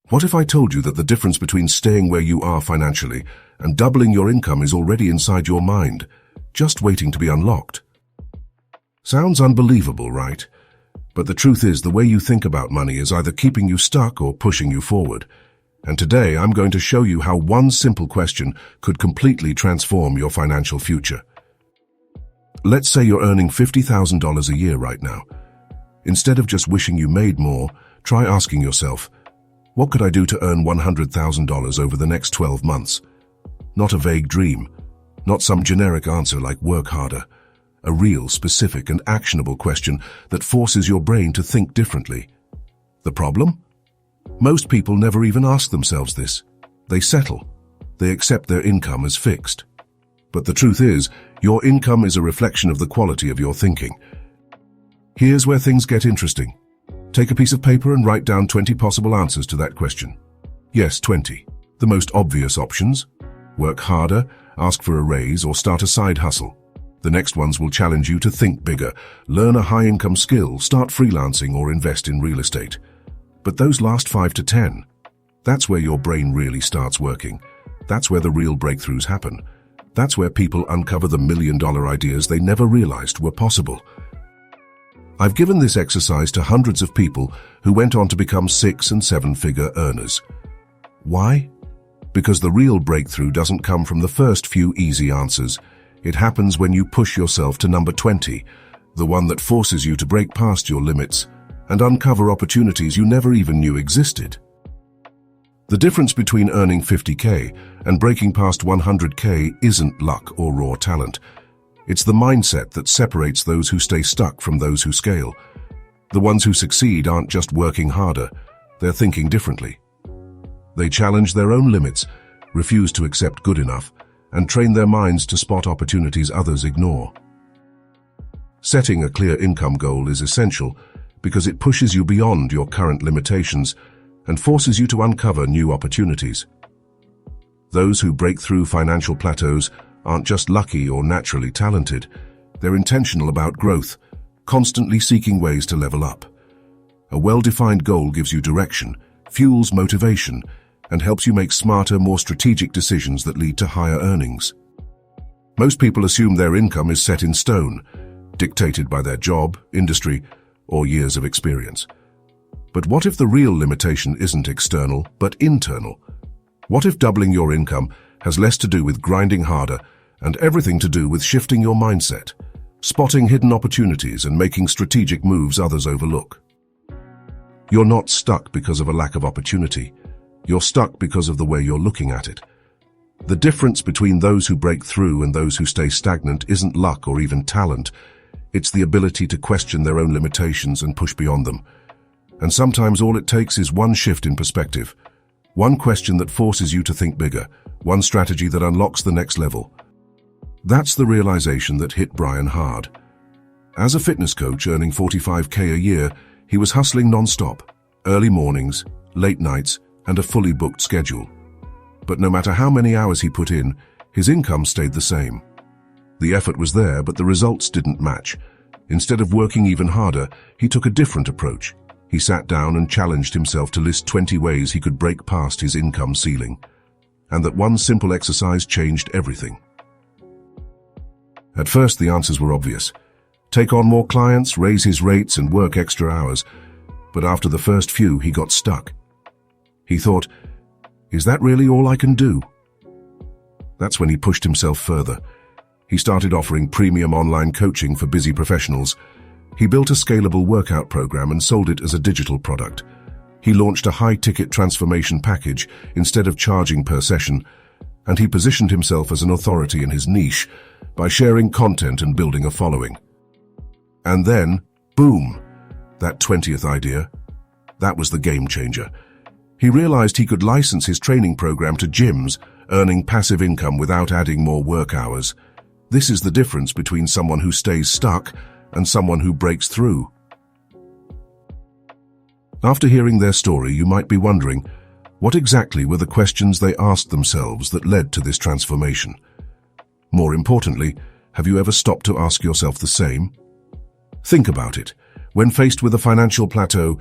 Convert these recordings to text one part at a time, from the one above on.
What if I told you that the difference between staying where you are financially and doubling your income is already inside your mind, just waiting to be unlocked? Sounds unbelievable, right? But the truth is, the way you think about money is either keeping you stuck or pushing you forward. And today I'm going to show you how one simple question could completely transform your financial future. Let's say you're earning $50,000 a year right now. Instead of just wishing you made more, try asking yourself, what could I do to earn $100,000 over the next 12 months? Not a vague dream, not some generic answer like work harder. A real, specific, and actionable question that forces your brain to think differently. The problem? Most people never even ask themselves this. They settle. They accept their income as fixed. But the truth is, your income is a reflection of the quality of your thinking. Here's where things get interesting. Take a piece of paper and write down 20 possible answers to that question. Yes, 20. The most obvious options: work harder, ask for a raise, or start a side hustle. The next ones will challenge you to think bigger, learn a high-income skill, start freelancing, or invest in real estate. But those last 5 to 10, that's where your brain really starts working. That's where the real breakthroughs happen. That's where people uncover the million-dollar ideas they never realized were possible. I've given this exercise to hundreds of people who went on to become 6- and 7-figure earners. Why? Because the real breakthrough doesn't come from the first few easy answers. It happens when you push yourself to number 20, the one that forces you to break past your limits and uncover opportunities you never even knew existed. The difference between earning 50K and breaking past 100K isn't luck or raw talent. It's the mindset that separates those who stay stuck from those who scale. The ones who succeed aren't just working harder, they're thinking differently. They challenge their own limits, refuse to accept good enough, and train their minds to spot opportunities others ignore. Setting a clear income goal is essential because it pushes you beyond your current limitations and forces you to uncover new opportunities. Those who break through financial plateaus aren't just lucky or naturally talented. They're intentional about growth, constantly seeking ways to level up. A well-defined goal gives you direction, fuels motivation, and helps you make smarter, more strategic decisions that lead to higher earnings. Most people assume their income is set in stone, dictated by their job, industry, or years of experience. But what if the real limitation isn't external, but internal? What if doubling your income has less to do with grinding harder and everything to do with shifting your mindset, spotting hidden opportunities and making strategic moves others overlook? You're not stuck because of a lack of opportunity. You're stuck because of the way you're looking at it. The difference between those who break through and those who stay stagnant isn't luck or even talent. It's the ability to question their own limitations and push beyond them. And sometimes all it takes is one shift in perspective, one question that forces you to think bigger, one strategy that unlocks the next level. That's the realization that hit Brian hard. As a fitness coach earning $45K a year, he was hustling non-stop, early mornings, late nights, and a fully booked schedule. But no matter how many hours he put in, his income stayed the same. The effort was there, but the results didn't match. Instead of working even harder, he took a different approach. He sat down and challenged himself to list 20 ways he could break past his income ceiling. And that one simple exercise changed everything. At first, the answers were obvious. Take on more clients, raise his rates, and work extra hours. But after the first few, he got stuck. He thought, is that really all I can do? That's when he pushed himself further. He started offering premium online coaching for busy professionals. He built a scalable workout program and sold it as a digital product. He launched a high-ticket transformation package instead of charging per session, and he positioned himself as an authority in his niche by sharing content and building a following. And then, boom, that 20th idea. That was the game changer. He realized he could license his training program to gyms, earning passive income without adding more work hours. This is the difference between someone who stays stuck and someone who breaks through. After hearing their story, you might be wondering, what exactly were the questions they asked themselves that led to this transformation? More importantly, have you ever stopped to ask yourself the same? Think about it. When faced with a financial plateau,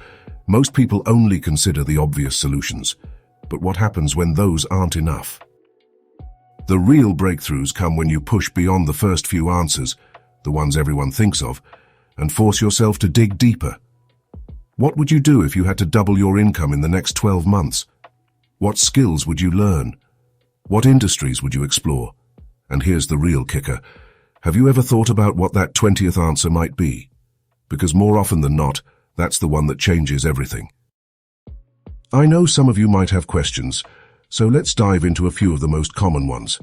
Most people only consider the obvious solutions, but what happens when those aren't enough? The real breakthroughs come when you push beyond the first few answers, the ones everyone thinks of, and force yourself to dig deeper. What would you do if you had to double your income in the next 12 months? What skills would you learn? What industries would you explore? And here's the real kicker. Have you ever thought about what that 20th answer might be? Because more often than not, that's the one that changes everything. I know some of you might have questions, so let's dive into a few of the most common ones.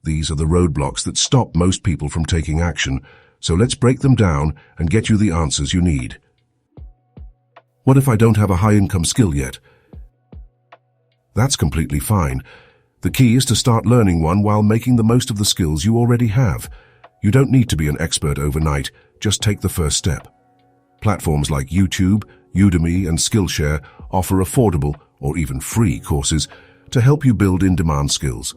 These are the roadblocks that stop most people from taking action, so let's break them down and get you the answers you need. What if I don't have a high-income skill yet? That's completely fine. The key is to start learning one while making the most of the skills you already have. You don't need to be an expert overnight, just take the first step. Platforms like YouTube, Udemy, and Skillshare offer affordable or even free courses to help you build in-demand skills.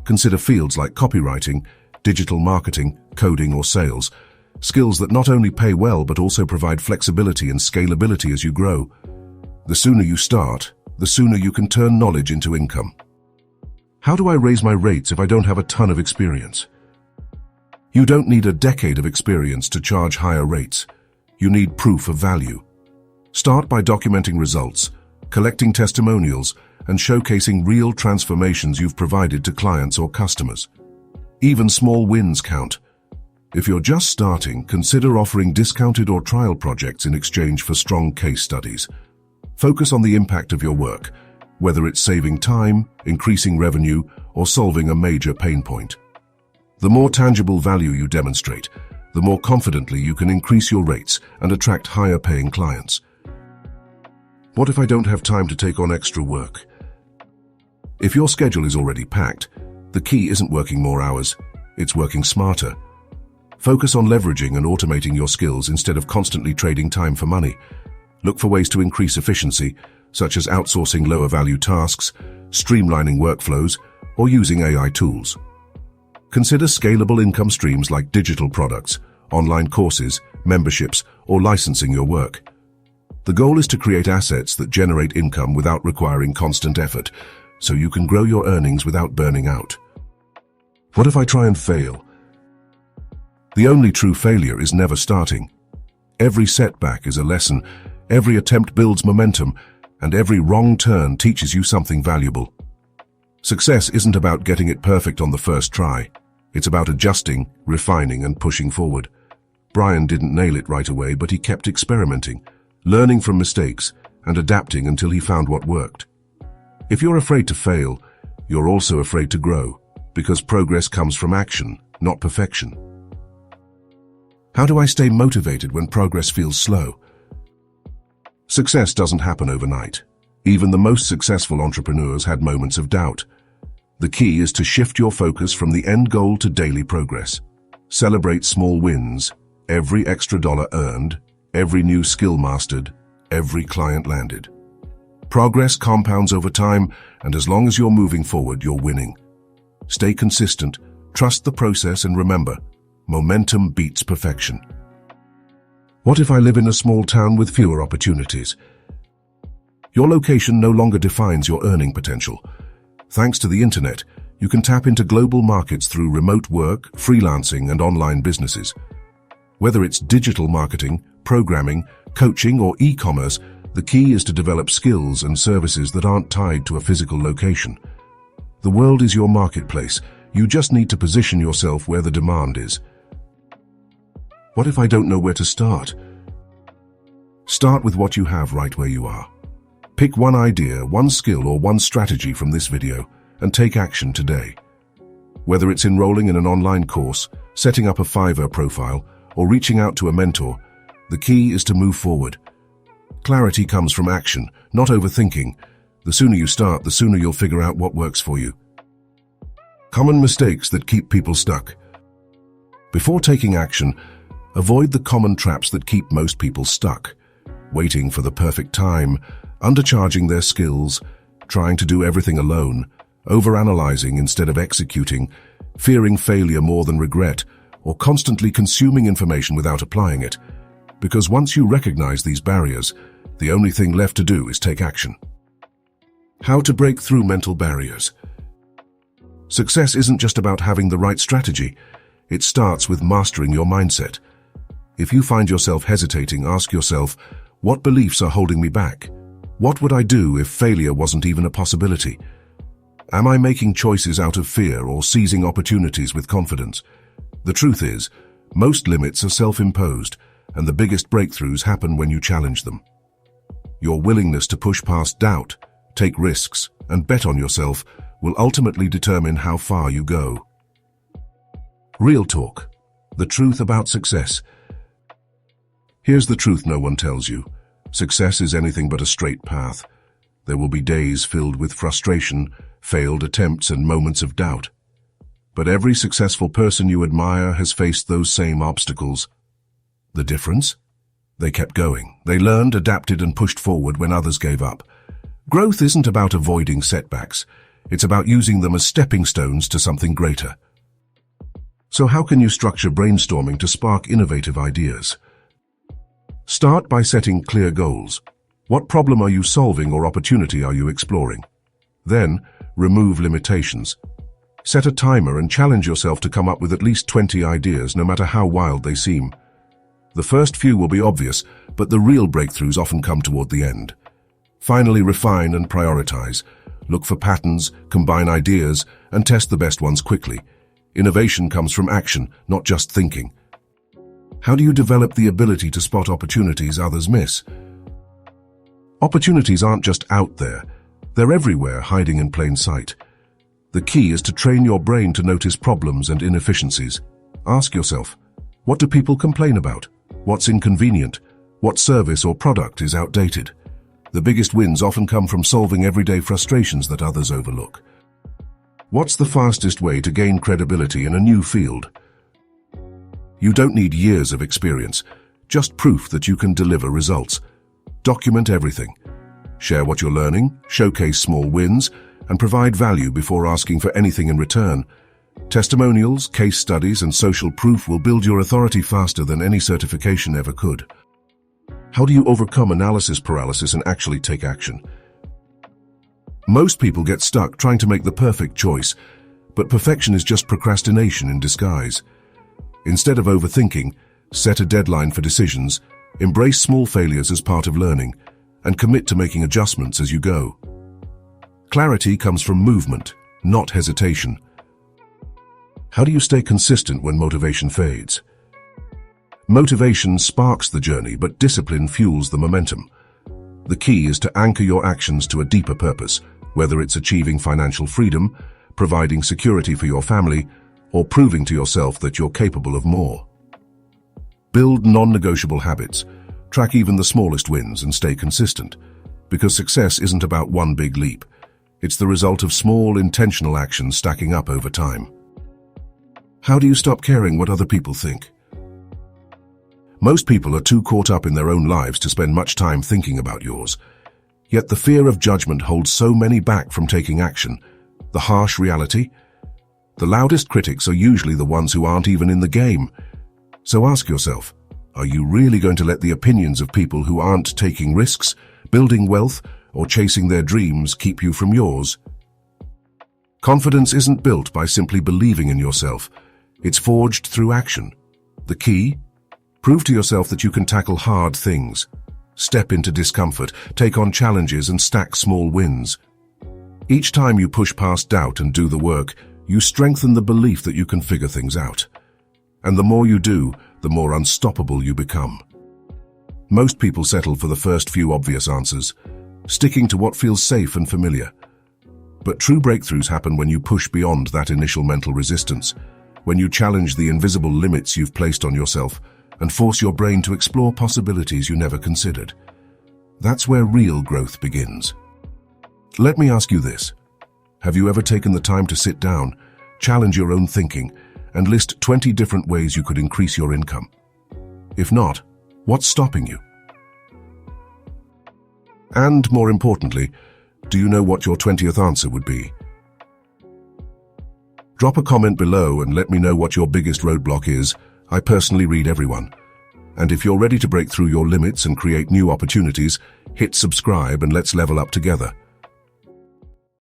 Consider fields like copywriting, digital marketing, coding, or sales, skills that not only pay well but also provide flexibility and scalability as you grow. The sooner you start, the sooner you can turn knowledge into income. How do I raise my rates if I don't have a ton of experience? You don't need a decade of experience to charge higher rates. You need proof of value. Start by documenting results, collecting testimonials, and showcasing real transformations you've provided to clients or customers. Even small wins count. If you're just starting, consider offering discounted or trial projects in exchange for strong case studies. Focus on the impact of your work, whether it's saving time, increasing revenue, or solving a major pain point. The more tangible value you demonstrate, the more confidently you can increase your rates and attract higher-paying clients. What if I don't have time to take on extra work? If your schedule is already packed, the key isn't working more hours, it's working smarter. Focus on leveraging and automating your skills instead of constantly trading time for money. Look for ways to increase efficiency, such as outsourcing lower-value tasks, streamlining workflows, or using AI tools. Consider scalable income streams like digital products, online courses, memberships, or licensing your work. The goal is to create assets that generate income without requiring constant effort, so you can grow your earnings without burning out. What if I try and fail? The only true failure is never starting. Every setback is a lesson, every attempt builds momentum, and every wrong turn teaches you something valuable. Success isn't about getting it perfect on the first try. It's about adjusting, refining, and pushing forward. Brian didn't nail it right away, but he kept experimenting, learning from mistakes, and adapting until he found what worked. If you're afraid to fail, you're also afraid to grow, because progress comes from action, not perfection. How do I stay motivated when progress feels slow? Success doesn't happen overnight. Even the most successful entrepreneurs had moments of doubt. The key is to shift your focus from the end goal to daily progress. Celebrate small wins, every extra dollar earned, every new skill mastered, every client landed. Progress compounds over time, and as long as you're moving forward, you're winning. Stay consistent, trust the process, and remember, momentum beats perfection. What if I live in a small town with fewer opportunities? Your location no longer defines your earning potential. Thanks to the internet, you can tap into global markets through remote work, freelancing, and online businesses. Whether it's digital marketing, programming, coaching, or e-commerce, the key is to develop skills and services that aren't tied to a physical location. The world is your marketplace. You just need to position yourself where the demand is. What if I don't know where to start? Start with what you have right where you are. Pick one idea, one skill, or one strategy from this video and take action today. Whether it's enrolling in an online course, setting up a Fiverr profile, or reaching out to a mentor, the key is to move forward. Clarity comes from action, not overthinking. The sooner you start, the sooner you'll figure out what works for you. Common mistakes that keep people stuck. Before taking action, avoid the common traps that keep most people stuck. Waiting for the perfect time, undercharging their skills, trying to do everything alone, overanalyzing instead of executing, fearing failure more than regret, or constantly consuming information without applying it. Because once you recognize these barriers, The only thing left to do is take action. How to break through mental barriers. Success isn't just about having the right strategy. It starts with mastering your mindset. If you find yourself hesitating, ask yourself, what beliefs are holding me back? What would I do if failure wasn't even a possibility? Am I making choices out of fear or seizing opportunities with confidence? The truth is, most limits are self-imposed, and the biggest breakthroughs happen when you challenge them. Your willingness to push past doubt, take risks, and bet on yourself will ultimately determine how far you go. Real talk. The truth about success. Here's the truth no one tells you. Success is anything but a straight path. There will be days filled with frustration, failed attempts, and moments of doubt. But every successful person you admire has faced those same obstacles. The difference? They kept going. They learned, adapted, and pushed forward when others gave up. Growth isn't about avoiding setbacks. It's about using them as stepping stones to something greater. So how can you structure brainstorming to spark innovative ideas? Start by setting clear goals. What problem are you solving or opportunity are you exploring? Then, remove limitations. Set a timer and challenge yourself to come up with at least 20 ideas, no matter how wild they seem. The first few will be obvious, but the real breakthroughs often come toward the end. Finally, refine and prioritize. Look for patterns, combine ideas, and test the best ones quickly. Innovation comes from action, not just thinking. How do you develop the ability to spot opportunities others miss? Opportunities aren't just out there. They're everywhere, hiding in plain sight. The key is to train your brain to notice problems and inefficiencies. Ask yourself, what do people complain about? What's inconvenient? What service or product is outdated? The biggest wins often come from solving everyday frustrations that others overlook. What's the fastest way to gain credibility in a new field? You don't need years of experience, just proof that you can deliver results. Document everything. Share what you're learning, showcase small wins, and provide value before asking for anything in return. Testimonials, case studies, and social proof will build your authority faster than any certification ever could. How do you overcome analysis paralysis and actually take action? Most people get stuck trying to make the perfect choice, but perfection is just procrastination in disguise. Instead of overthinking, set a deadline for decisions, embrace small failures as part of learning, and commit to making adjustments as you go. Clarity comes from movement, not hesitation. How do you stay consistent when motivation fades? Motivation sparks the journey, but discipline fuels the momentum. The key is to anchor your actions to a deeper purpose, whether it's achieving financial freedom, providing security for your family, or proving to yourself that you're capable of more. Build non-negotiable habits, track even the smallest wins, and stay consistent, because success isn't about one big leap. It's the result of small, intentional actions stacking up over time. How do you stop caring what other people think? Most people are too caught up in their own lives to spend much time thinking about yours. Yet the fear of judgment holds so many back from taking action. The harsh reality? The loudest critics are usually the ones who aren't even in the game. So ask yourself, are you really going to let the opinions of people who aren't taking risks, building wealth, or chasing their dreams keep you from yours? Confidence isn't built by simply believing in yourself. It's forged through action. The key? Prove to yourself that you can tackle hard things. Step into discomfort, take on challenges, and stack small wins. Each time you push past doubt and do the work, you strengthen the belief that you can figure things out. And the more you do, the more unstoppable you become. Most people settle for the first few obvious answers, sticking to what feels safe and familiar. But true breakthroughs happen when you push beyond that initial mental resistance, when you challenge the invisible limits you've placed on yourself, and force your brain to explore possibilities you never considered. That's where real growth begins. Let me ask you this. Have you ever taken the time to sit down, challenge your own thinking, and list 20 different ways you could increase your income? If not, what's stopping you? And more importantly, do you know what your 20th answer would be? Drop a comment below and let me know what your biggest roadblock is. I personally read everyone. And if you're ready to break through your limits and create new opportunities, hit subscribe and let's level up together.